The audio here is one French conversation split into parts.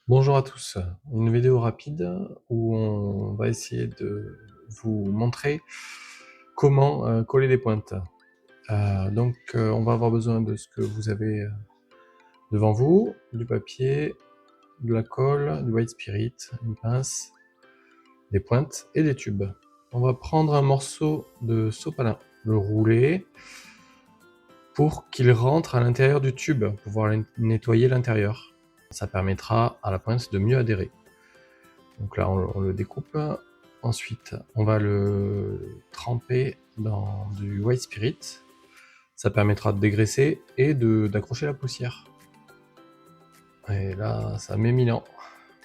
Bonjour à tous, une vidéo rapide où on va essayer de vous montrer comment coller des pointes. On va avoir besoin de ce que vous avez devant vous, du papier, de la colle, du white spirit, une pince, des pointes et des tubes. On va prendre un morceau de sopalin, le rouler pour qu'il rentre à l'intérieur du tube, pour pouvoir nettoyer l'intérieur. Ça permettra à la pointe de mieux adhérer. Donc là, on le découpe. Ensuite, on va le tremper dans du white spirit. Ça permettra de dégraisser et d'accrocher la poussière. Et là, ça met 1000 ans.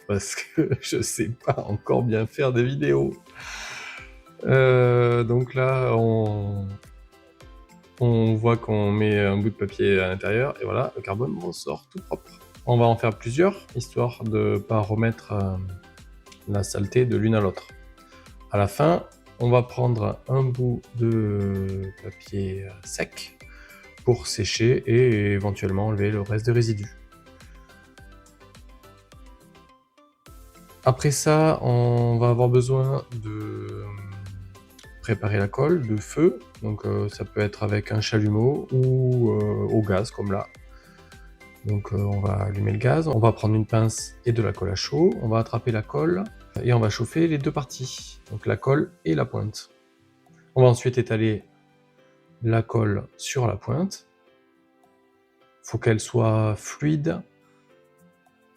Parce que je sais pas encore bien faire des vidéos. Donc là, on voit qu'on met un bout de papier à l'intérieur. Et voilà, le carbone ressort tout propre. On va en faire plusieurs, histoire de pas remettre la saleté de l'une à l'autre. À la fin, on va prendre un bout de papier sec pour sécher et éventuellement enlever le reste des résidus. Après ça, on va avoir besoin de préparer la colle, de feu. Donc ça peut être avec un chalumeau ou au gaz comme là. Donc on va allumer le gaz, on va prendre une pince et de la colle à chaud, on va attraper la colle et on va chauffer les deux parties, donc la colle et la pointe. On va ensuite étaler la colle sur la pointe. Faut qu'elle soit fluide,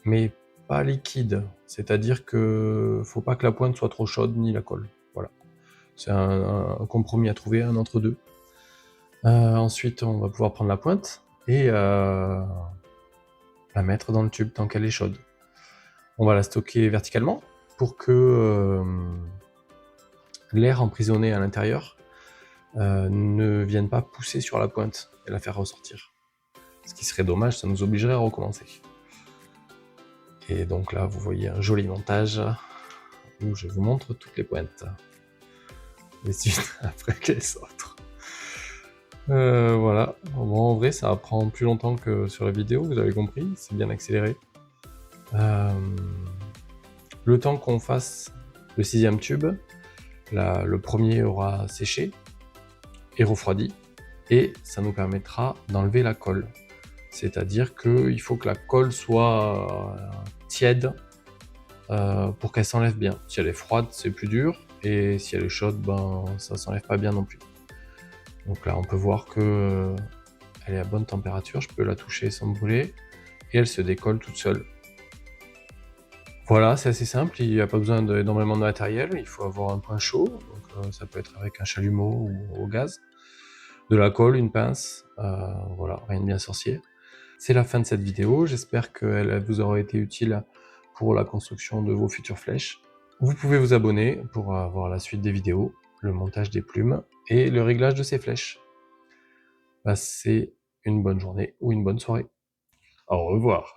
mais pas liquide. C'est-à-dire que faut pas que la pointe soit trop chaude ni la colle. Voilà. C'est un compromis à trouver, un entre deux. Ensuite, on va pouvoir prendre la pointe et la mettre dans le tube tant qu'elle est chaude. On va la stocker verticalement pour que l'air emprisonné à l'intérieur ne vienne pas pousser sur la pointe et la faire ressortir. Ce qui serait dommage, ça nous obligerait à recommencer. Et donc là, vous voyez un joli montage où je vous montre toutes les pointes, les unes après les autres. Voilà, bon, en vrai ça prend plus longtemps que sur la vidéo, vous avez compris, c'est bien accéléré. Le temps qu'on fasse le 6e tube, là, le premier aura séché et refroidi, et ça nous permettra d'enlever la colle. C'est-à-dire qu'il faut que la colle soit tiède pour qu'elle s'enlève bien. Si elle est froide, c'est plus dur, et si elle est chaude, ben ça s'enlève pas bien non plus. Donc là, on peut voir que elle est à bonne température, je peux la toucher sans me brûler, et elle se décolle toute seule. Voilà, c'est assez simple, il n'y a pas besoin d'énormément de matériel, il faut avoir un point chaud, donc ça peut être avec un chalumeau ou au gaz, de la colle, une pince, voilà, rien de bien sorcier. C'est la fin de cette vidéo, j'espère qu'elle vous aura été utile pour la construction de vos futures flèches. Vous pouvez vous abonner pour avoir la suite des vidéos, le montage des plumes et le réglage de ces flèches. Passez une bonne journée ou une bonne soirée. Au revoir.